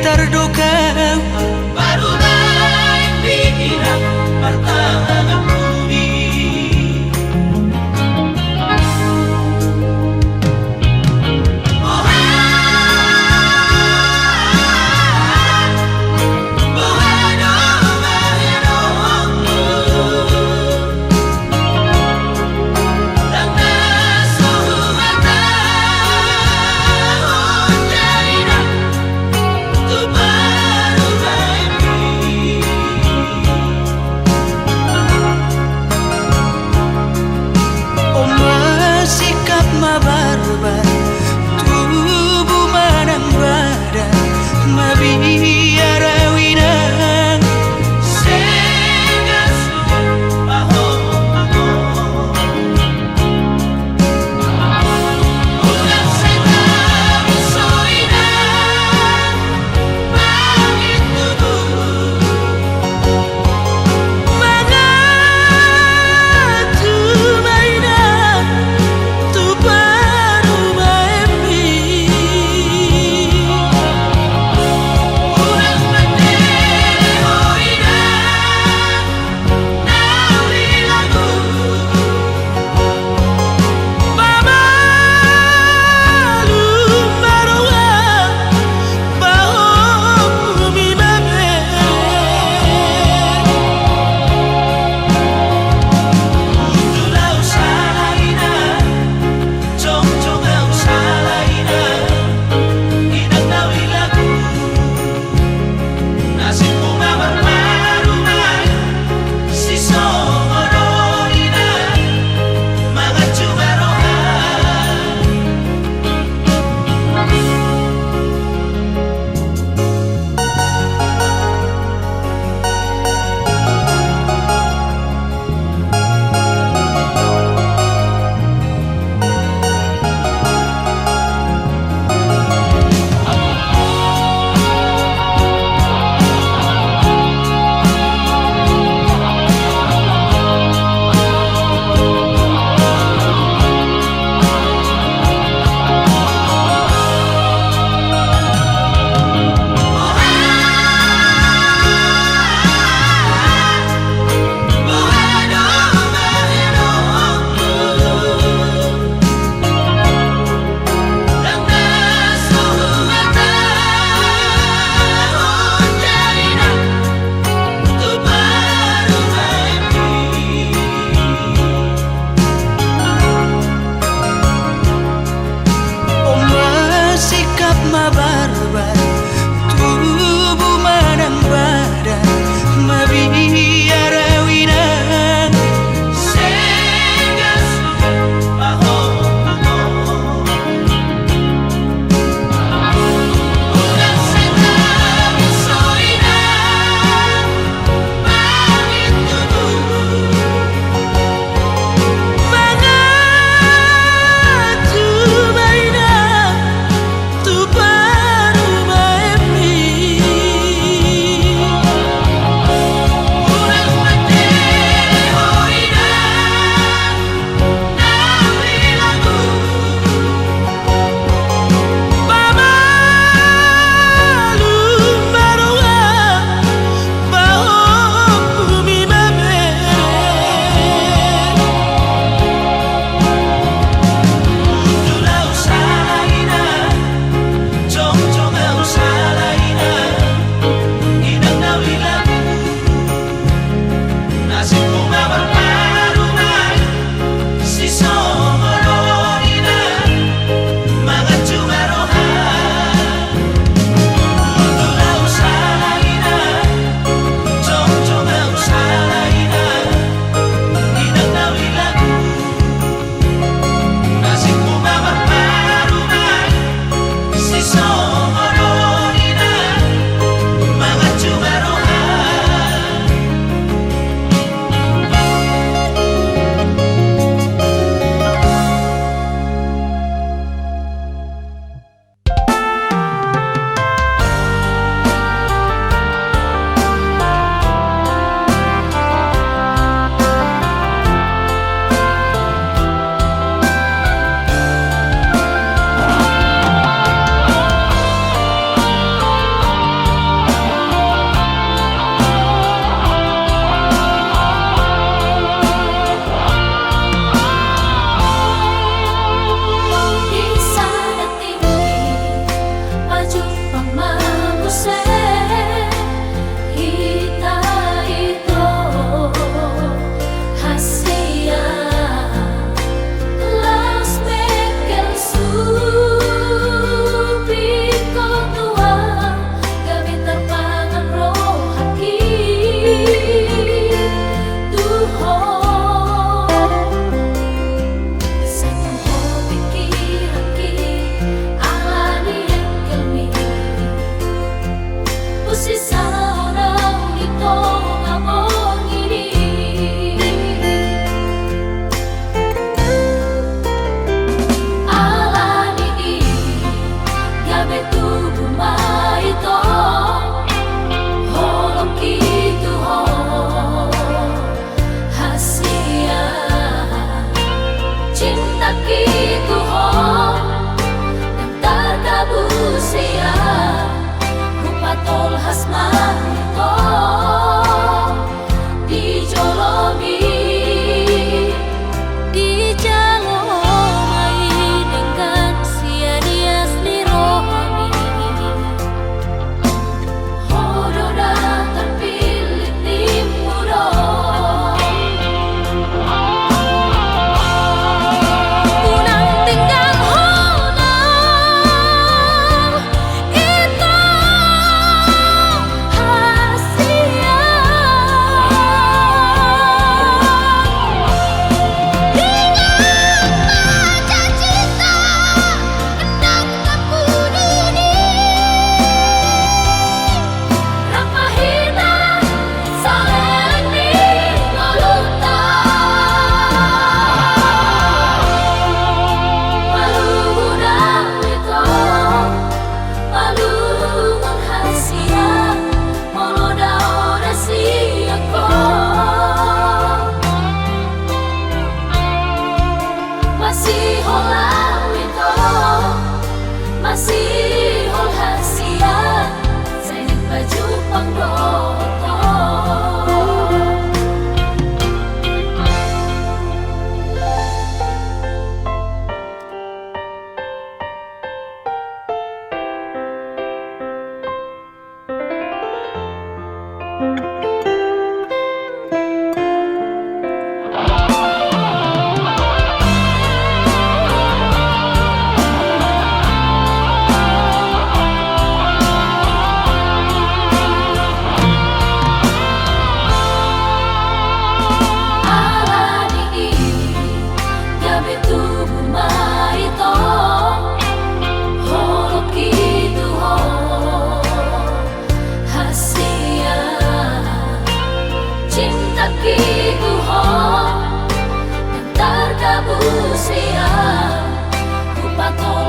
terduga baru naik pikiran pertahanan budi. Bye.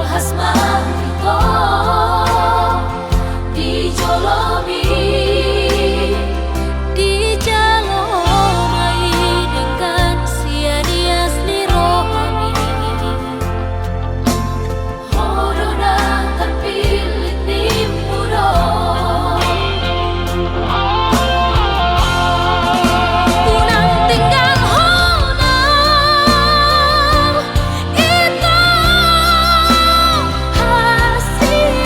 Hasmang ito dijolomi, dijalomai dengan sia-sia rohani. Horona terpilih timpuro, unang tinggal honang itu hasil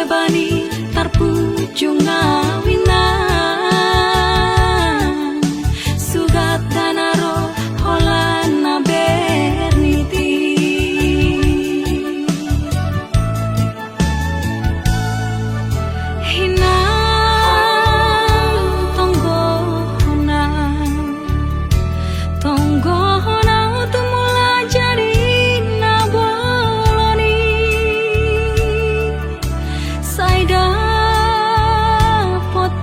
bebani tarpucung ngawinan sugat danaro holana berniti hinang tonggohona tumula jadi naboloni saida pot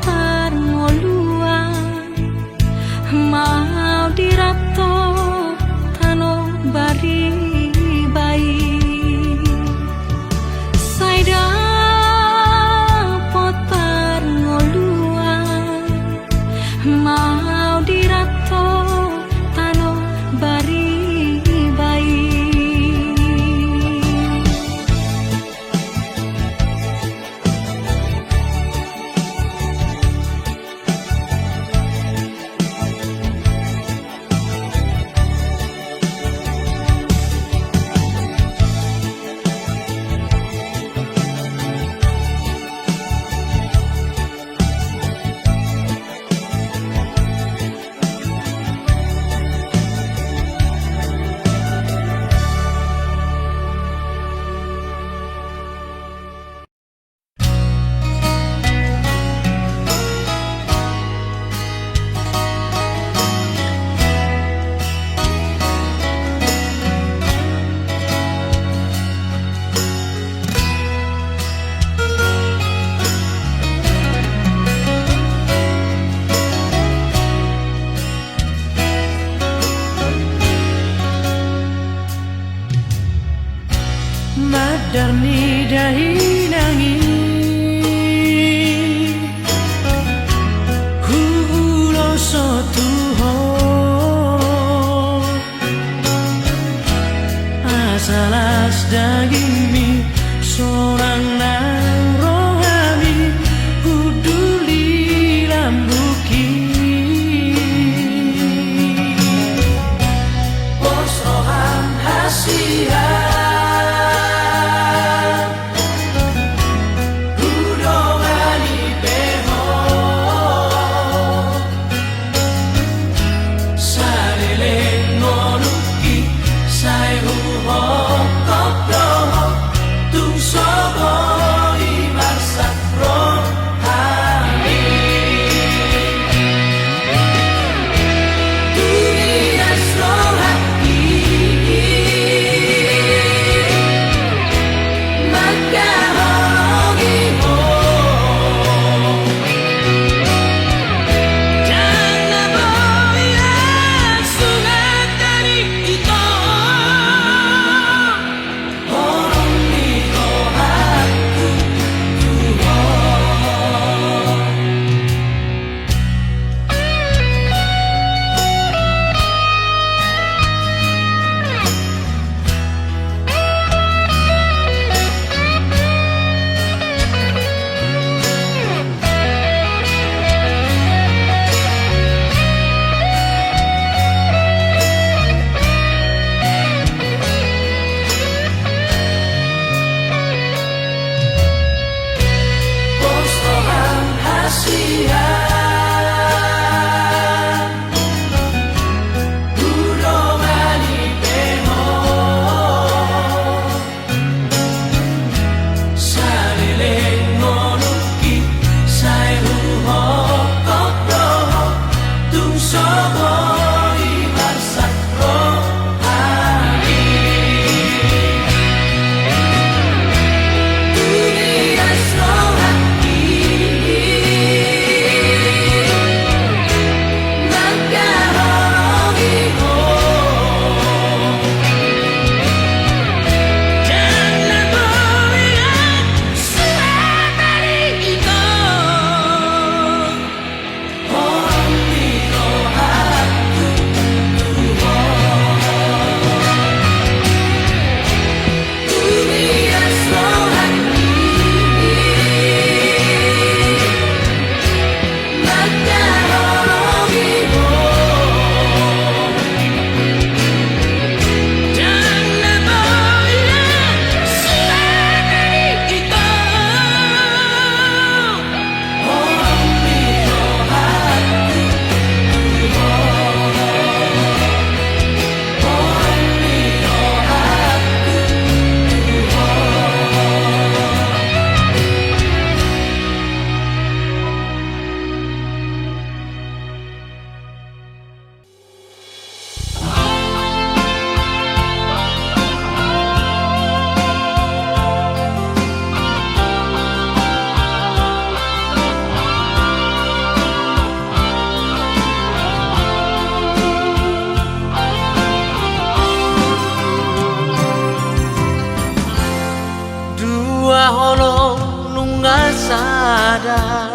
ada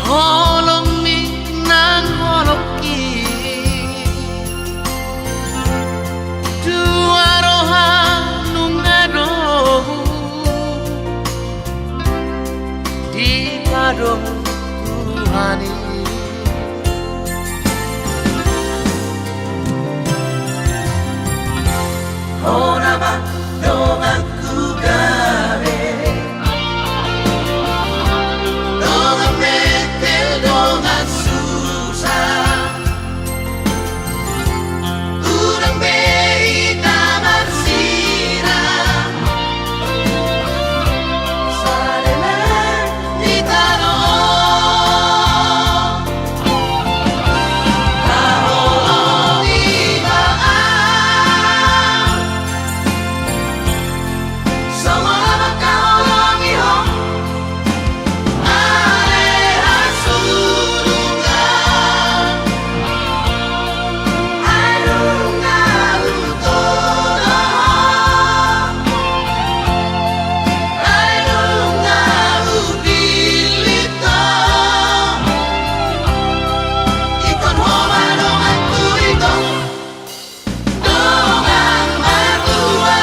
holong mi nang holoki dua roha nungado di pado Tuhani Ora ba dongan ku gawe dongan metel dongan susah urang bei kamar sirah sarena di tanah kaholo di baan sama kaholo di hong aleha surungan arunga utono arunga ubilito ikon homa dongan tu ito dongan berdua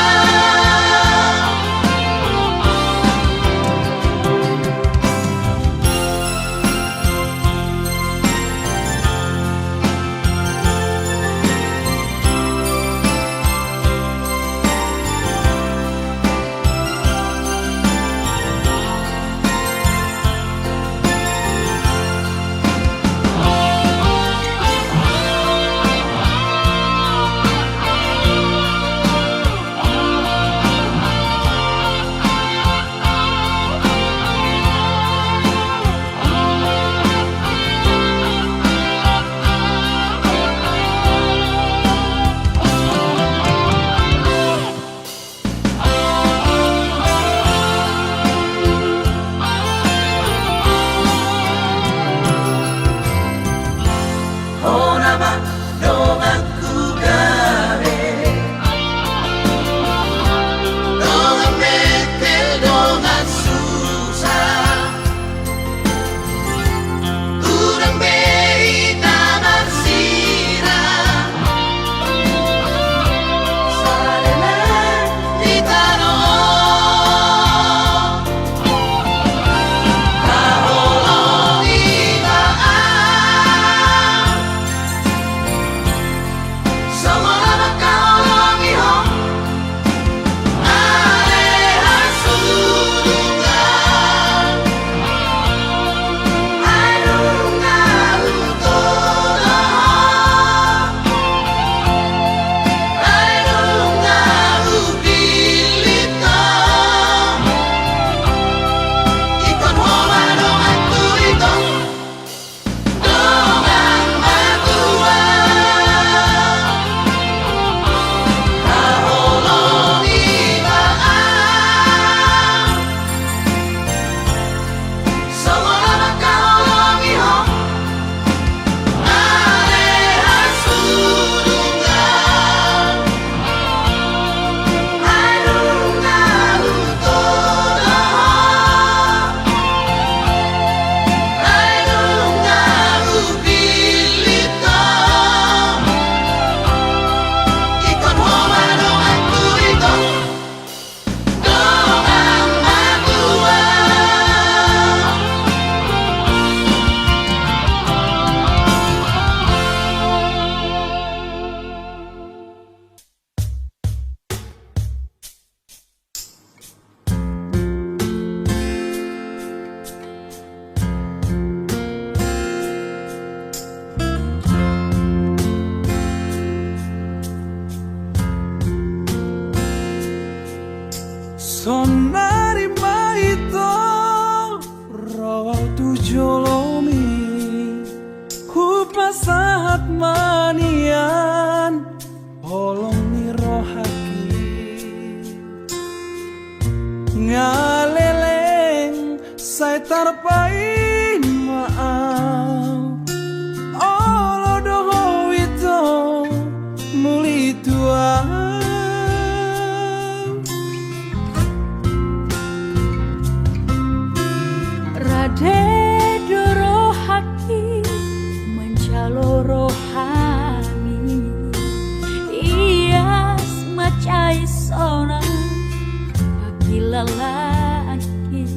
Ora ba dongan ku gawe dongan metel dongan susah urang bei kamar sirah sarena di tanah kaholo di baan sama kaholo di hong aleha surungan arunga utono arunga ubilito ikon homa dongan tu ito dongan berdua kaholo di baan sama kaholo di hong aleha surungan arunga utono arunga ubilito ikon homa dongan tu ito dongan berdua Sonari maito rawa tu jolomi hupasahat manian holong ni rohaki ngaleleng saya tarpai maaf olo doho wito muli tua Rade rohaki mencalo rohani, ia semacai sona bagi lelaki.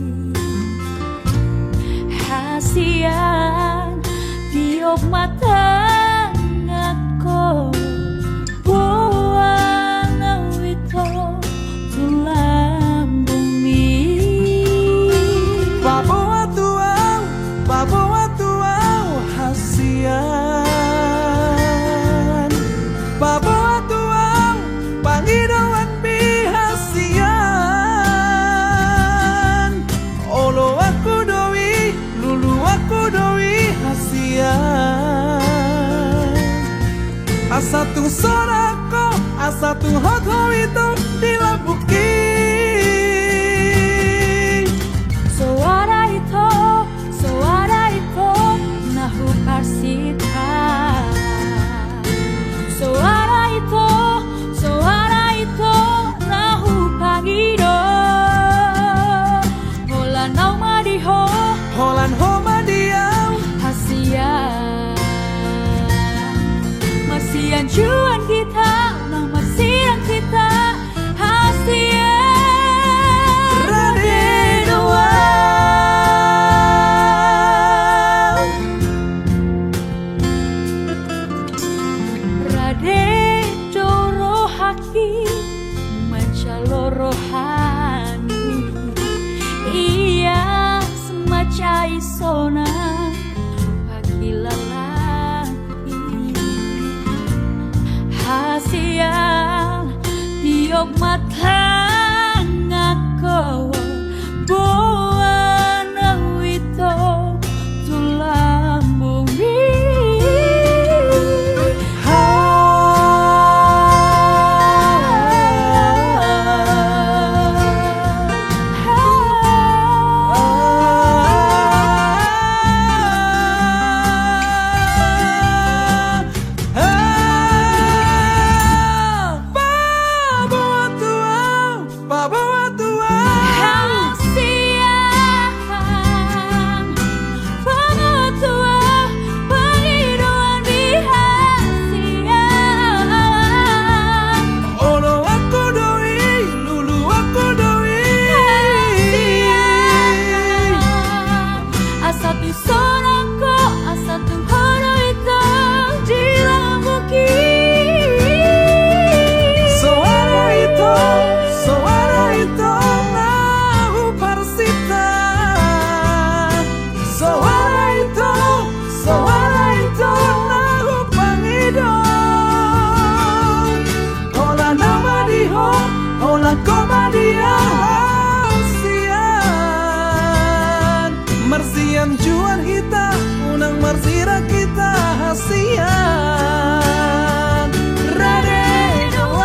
Hasian tiup mata ngako buang wito tulang bumi. Babawa tuau hasian, babawa tuau pangidawan bihasian. Olo aku doi, lulu aku doi hasian. Asatu sorako, asatu hoto itu dilabuki. Suara itu nahu parsita. Suara itu nahu pagido. Holan nau madiho, Holan homa diau, hasian. Masian cuan kita, nah masian kita, hasian. Rade doau. Rade doro haki mencalo rohani, ia semacai sona bagi lelaki. Hasian tiup mata ngako buan wito tulang bumi. Babawa tuau. Hasian, pengetua pengiduan bihasian. Olo aku doi, lulu aku doi. Asatu soroko, asatu hono itu dilamuki. Suara itu nahu parsita. Suara itu nahu pangido. Hola nama diho, hola koma dia hasian. Marsian juan kita, unang marsira kita hasian. Rade doau.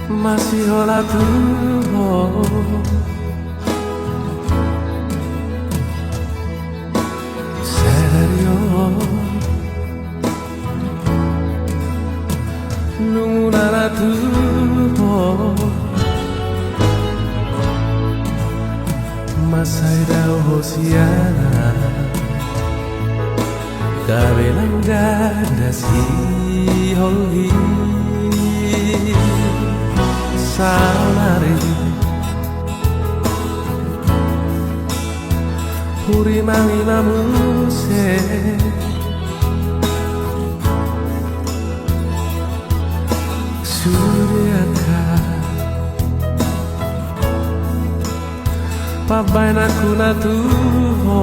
Masih olah tuho serio nunguna tuho masai dau hosiana kabelang gada si holi saunari puri mangi mamuse suryaka pabai naku na tuho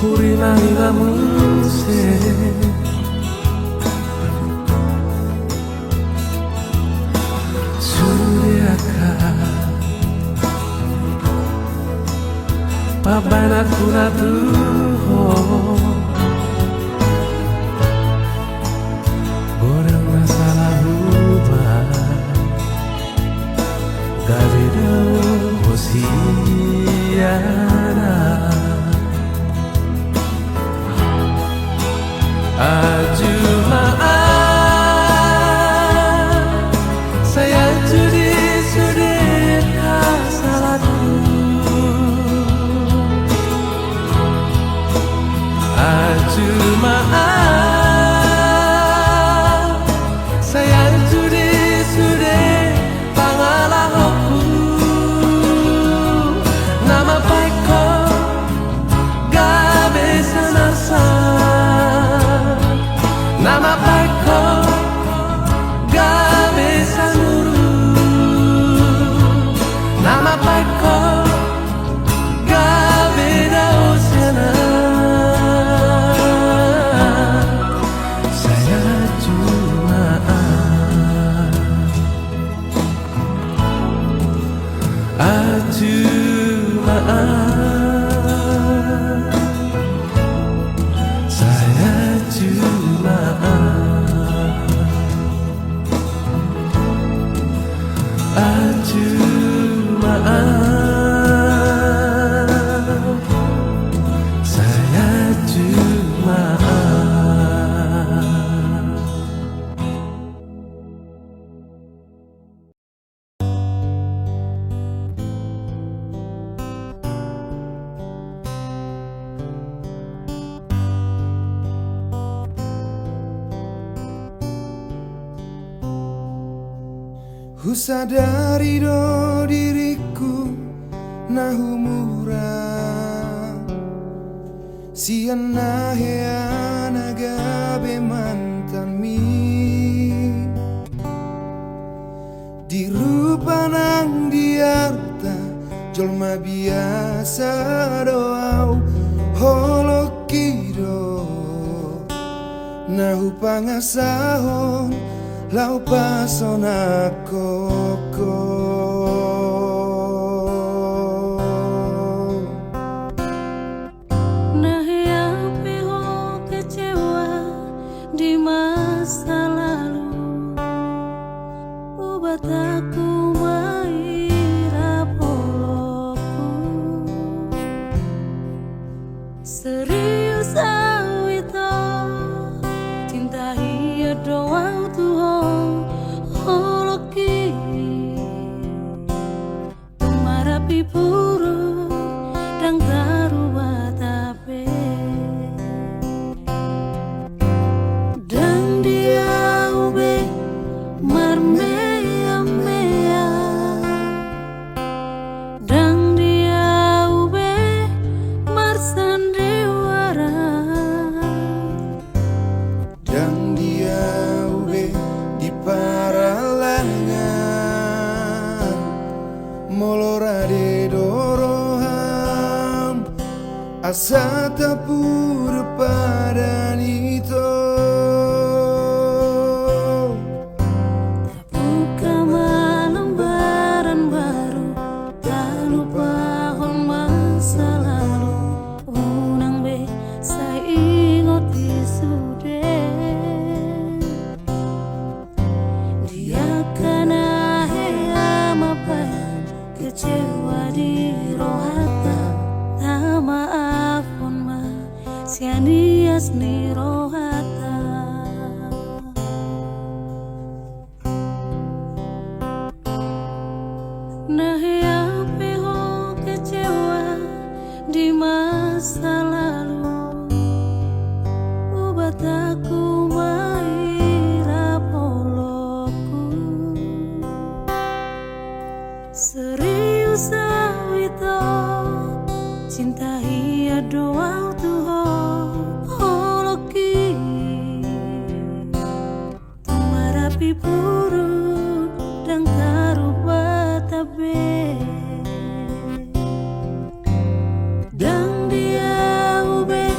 Purimani muse Suriaka Pabana kunatuho Borang masalah ubah Gavida Hosiana Ajumaan saya judi sudir salahku Ajumaan saya judi sudir pangalahku nama baikku gabe sanasa nama baikku gabe sanuru nama baikku gabe dausena saya cuma saya cuma saya cuma Kusadari do diriku nahumura Siana heana gabe mantan mi Dirupa nang diarta jolma biasa doau holokido Nahu pangasahon lau pasona koko Nah yang peho kecewa di masa lalu Obat aku maira poloku Serius awito cinta hiya doang Tuhan holoki Marapi puru dan garuwa tape Dan dia ube marmea mea Dan dia ube marsandiwara Dan dia ube di paralangan Molorade doroham Asa tapur padanito Buka lembaran baru Tak lupa masa lalu Unang be saya ingoti sude Dia kana hea mapayan Kecewa di rohata Tak maafun ma Sianias ni rohata Nah yang peho kecewa di masa lalu Obat aku maira poloku Serius awito cinta hiya doang Tuhan holoki Tumarapi puru dan karuba tabe Dan dia ube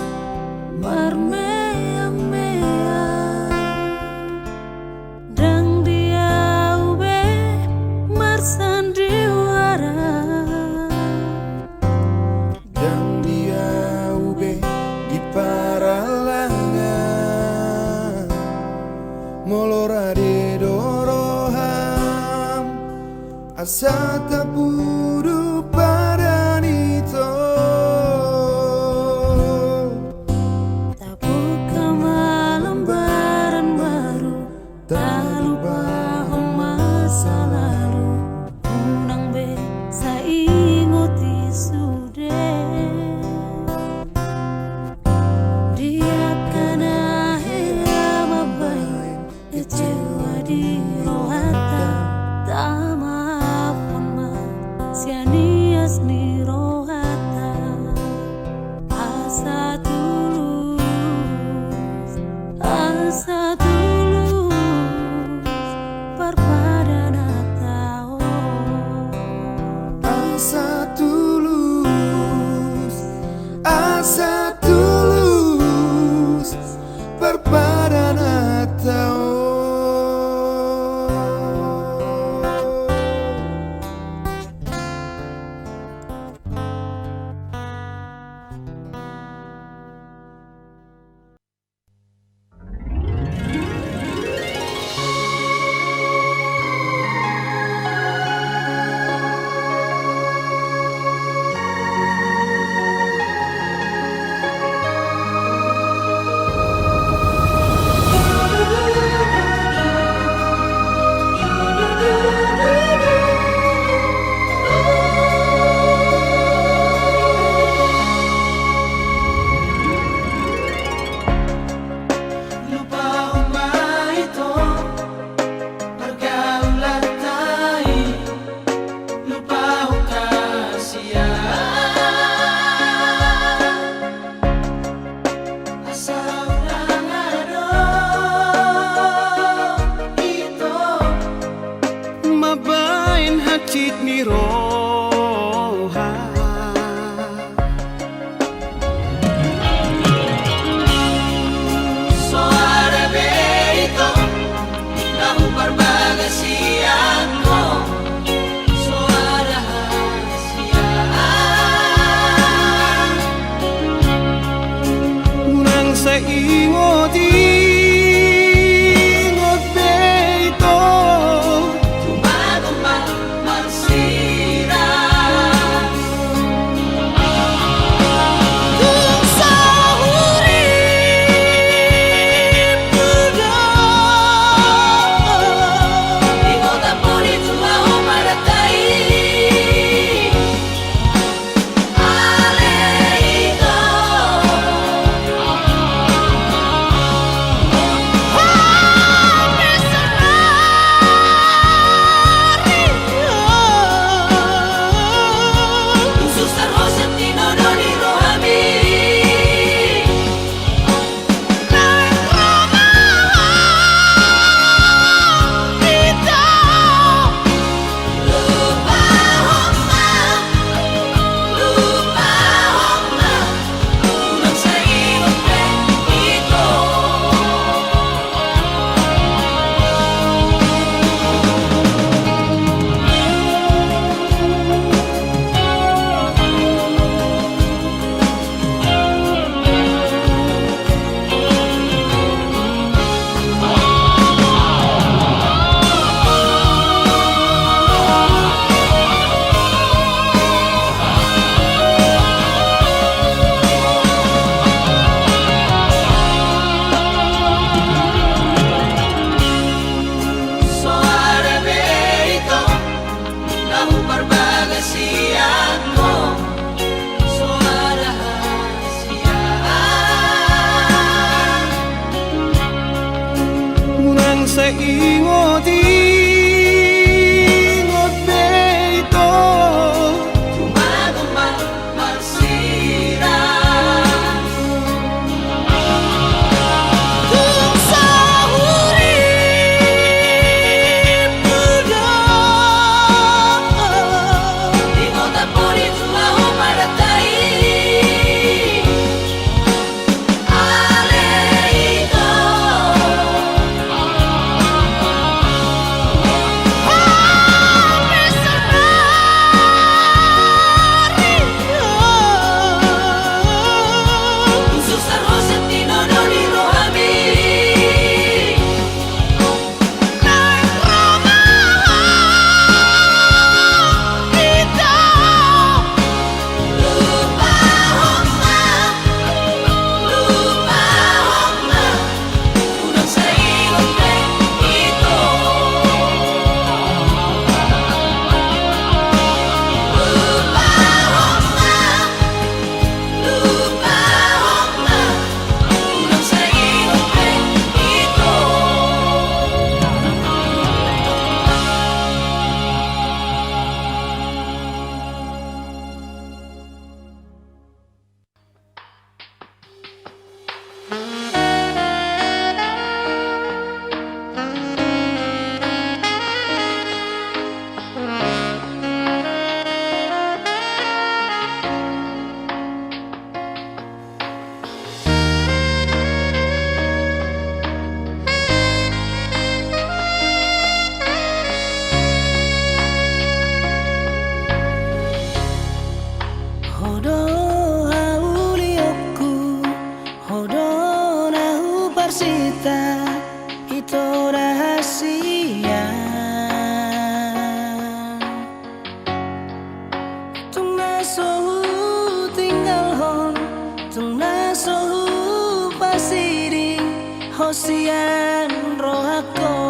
Hosian rohako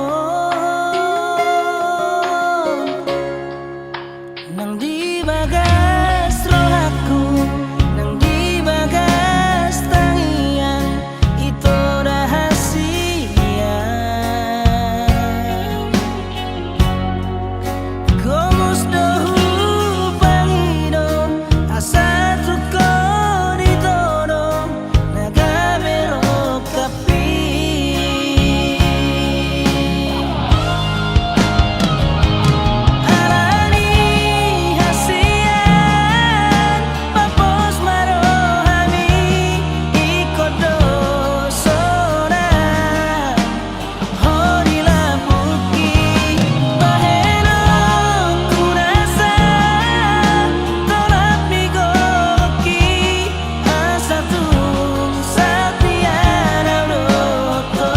nang di bagas rohaku, nang di bagas tangian itu rahasia. Komus dohu pangido asa tuko ditodong naga berok kapi. Alani hasian papos marohami ikodo sona horila puki baheno kurasa tolak migoki asatu satiana roto.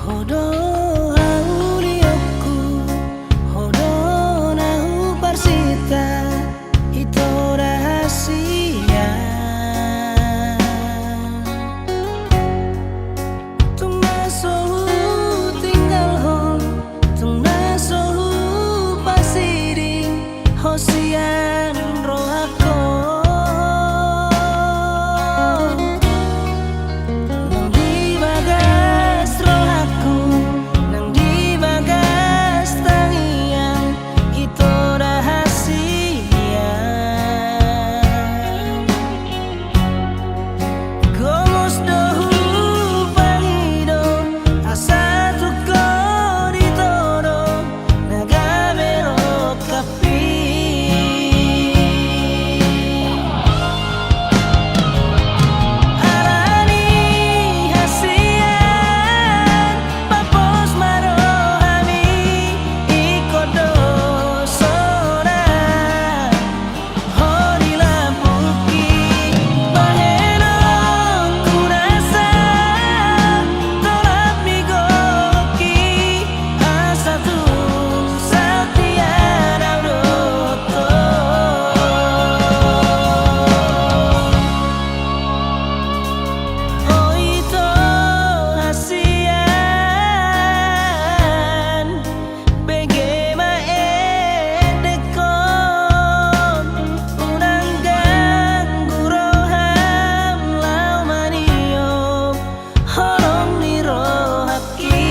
Hodo haulioku, hodo nahu parsita itu rahasia. Tung nasohu tinggal hong, tung nasohu pasiring hosian rohako. Nang di bagas rohaku, nang di bagas tangian itu rahasia. Komus dohu pangido asa tuko ditodong naga berok kapi. Alani hasian papos marohami ikodo sona horila puki baheno kurasa tolak migoki asatu satiana roto. Oh itu hasian bagaimana edekon unang ganggu roham lau maniom horong ni rohaki.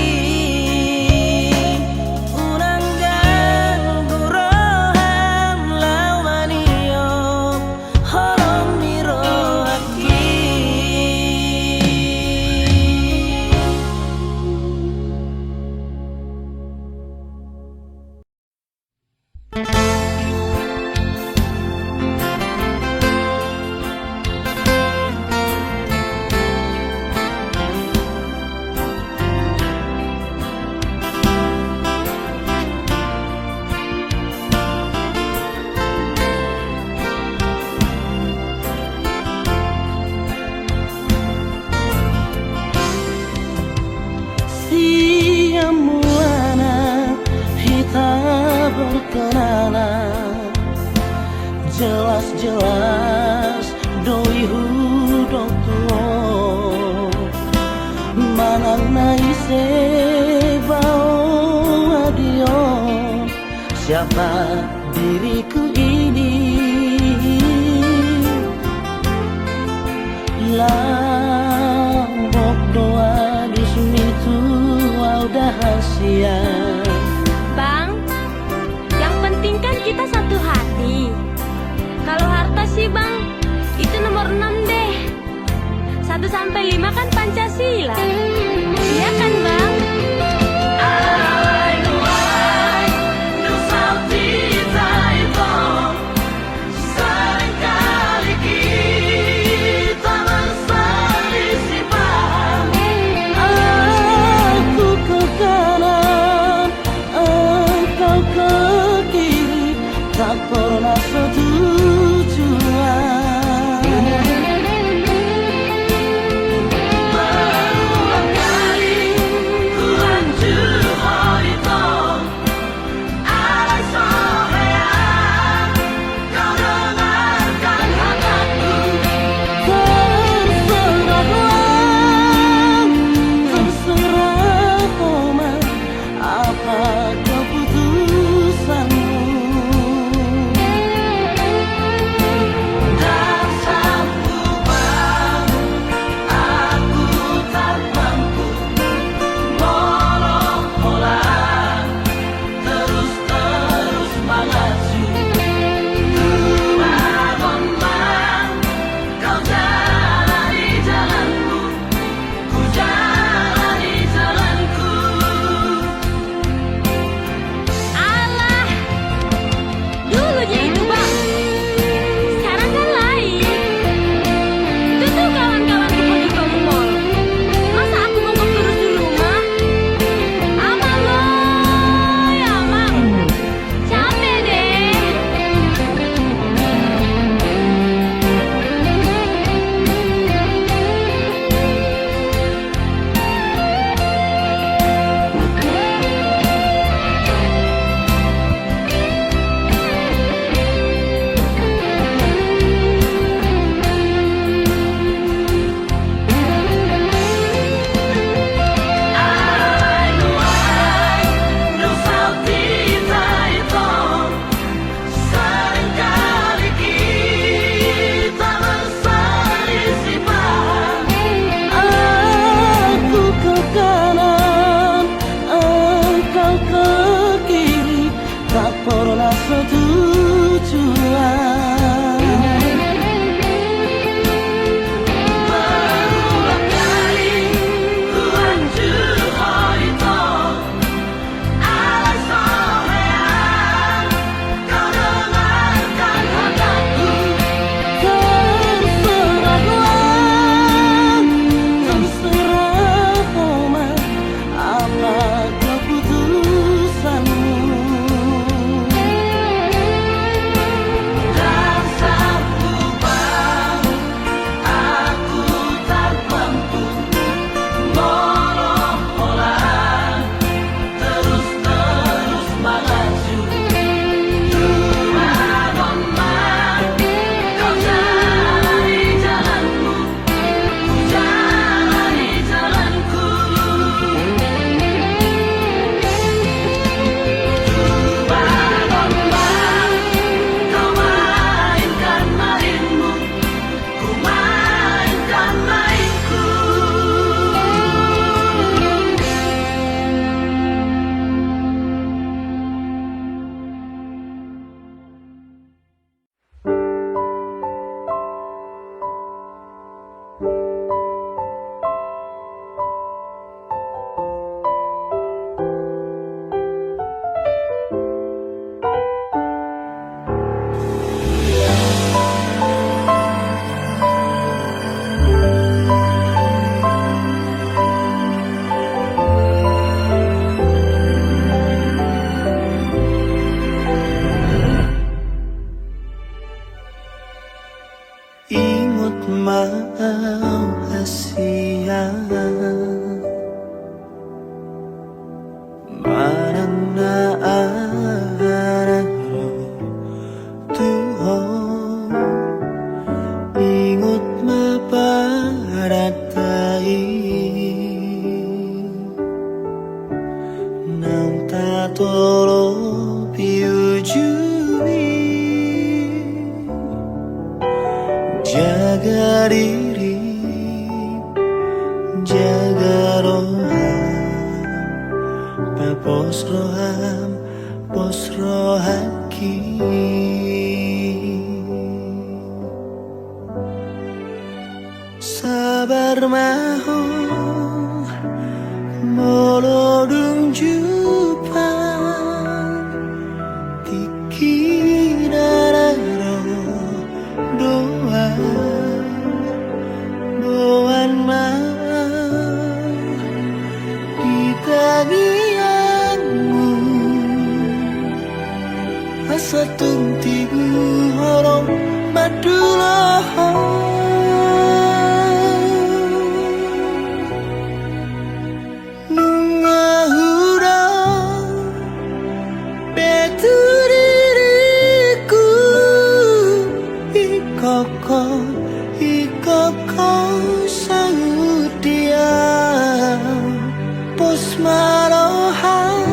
Unang ganggu roham lau maniom horong ni rohaki. Siamuana kita berkenalan, jelas-jelas doi hudok tuo manang naise bau adio siapa diriku ini. Lambok doa dismitu udah hasia. Bang, yang penting kan kita satu hati. Kalau harta sih bang, itu nomor 6 deh. 1 sampai 5 kan Pancasila. Iya kan bang? Seringkali kita berselisih paham. tak pernah setujuan. Berulang kali ku hancur itu alai sohean. Kau dengarkan kataku. Terserahlah, terserah Oma, apa keputusanmu. Tak sanggup bang, aku tak mampu molok-molak, terus mengaju. Bangunlah, kau jalani jalanmu, ku jalani jalanku. Alah, dulunya itu bang, sekarang kan lain. Itu tuh kawan-kawanku pergi ke mall, masa aku ngomong terus di rumah? Amang loh, ya amang, capek deh. No saltita itu seringkali kita berselisih paham. Aku ke kanan, engkau ke kiri, tak pernah setujuan. Berulang kali ku hancur itu alai sohean. Kau dengarkan kataku. Terserahlah, terserah Oma, apa keputusanmu. Tak sanggup bang, aku tak mampu molok-molak, terus mengaju. Bangunlah, kau jalani jalanmu, ku jalani jalanku. Bangunlah, kau mainkan mainmu, ku mainkan mainku. Ingat mau hasia mana na anak Tuhan. Ingat ma paratai nang tatolo piujui. Jaga diri, jaga roham, pos rohaki. Sabar maho, molodung jupang, tikinararo doa. Doan mau di tagihanmu asa tung tibu horong maduloho nungahura betu diriku ikoko sahut dia pos marohan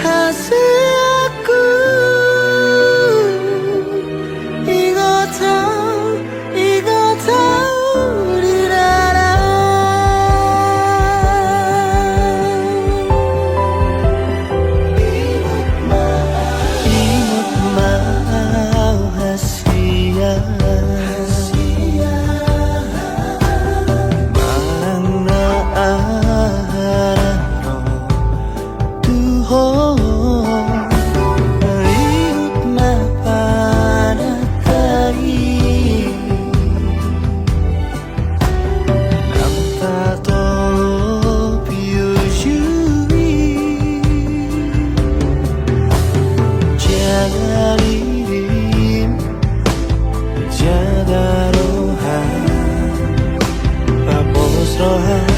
hasil aku tahu di dada imut mau hasia marang na arano tuho imut ma pada kai namta tolo piujui jaga diri jaga rohan bos rohan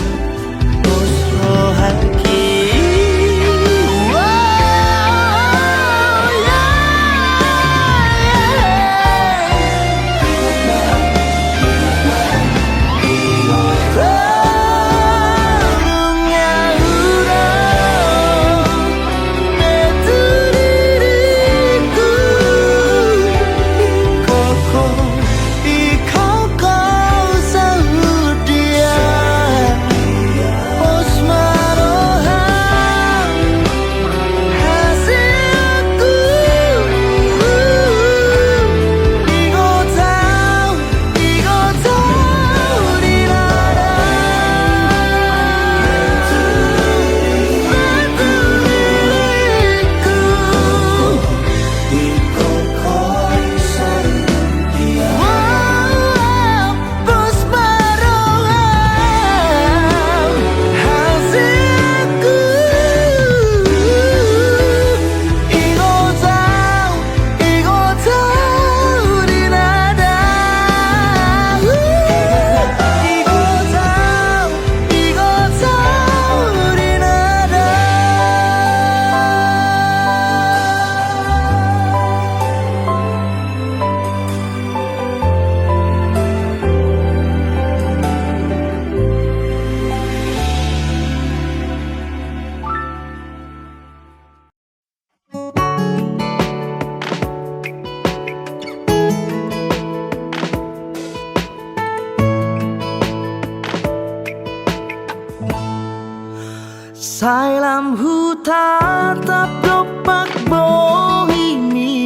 Sailam hutan taplopak bohimi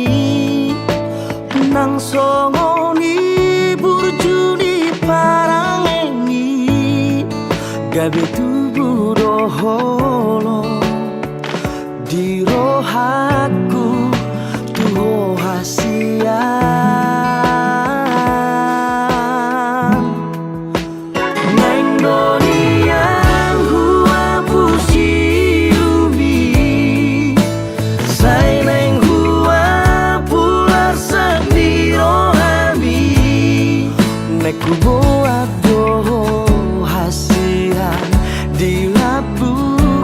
nang songoni burjuni parangengi gabe tubuh doholo di rohaku tuho hasian neng dunia ku buat doh hasian di labu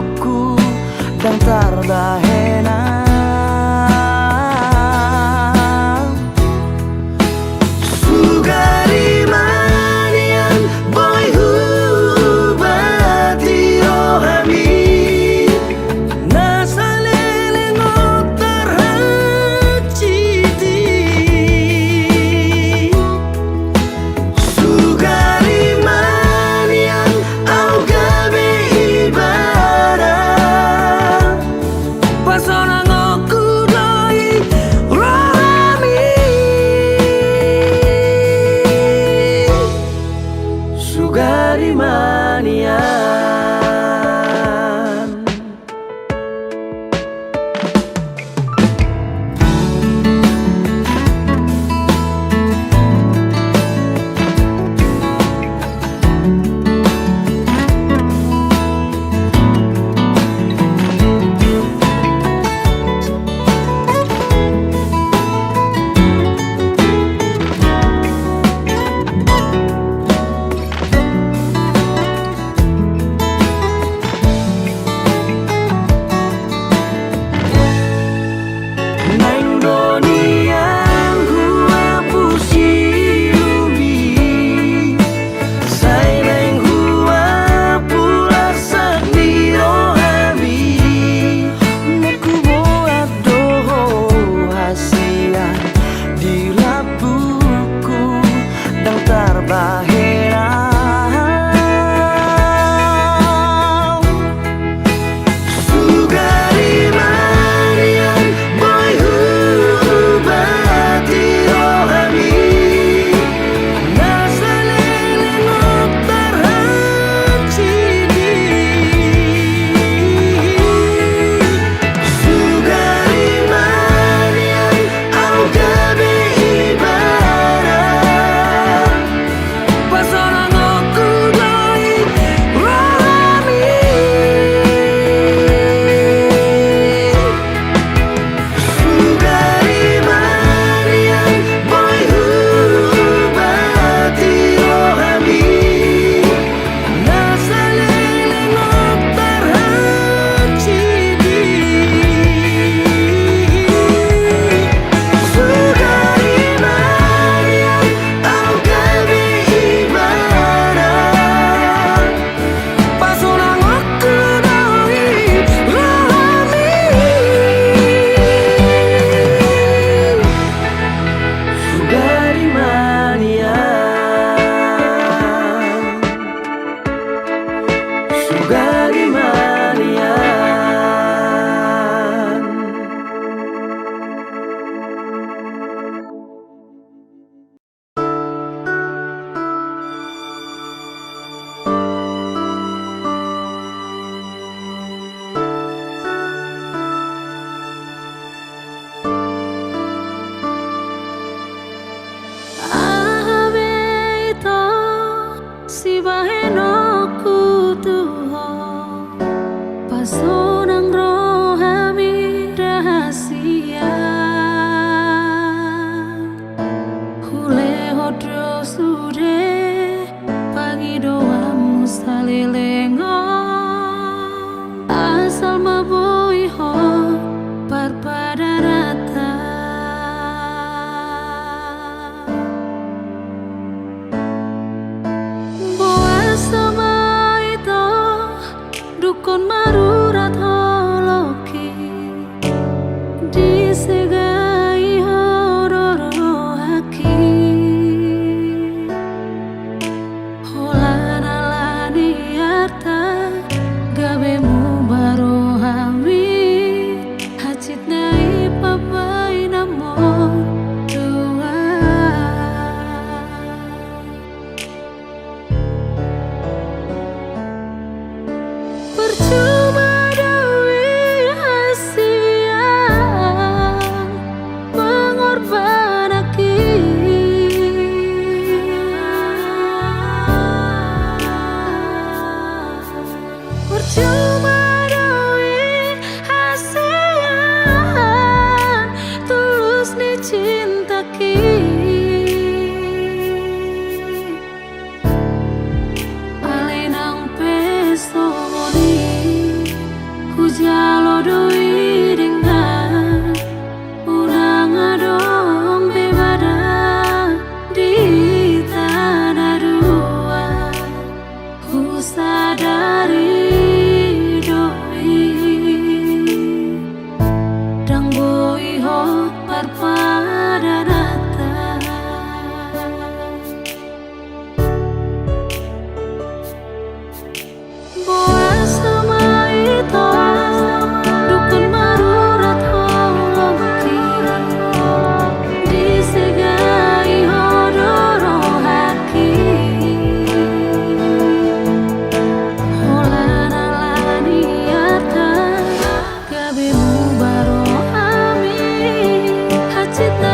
cita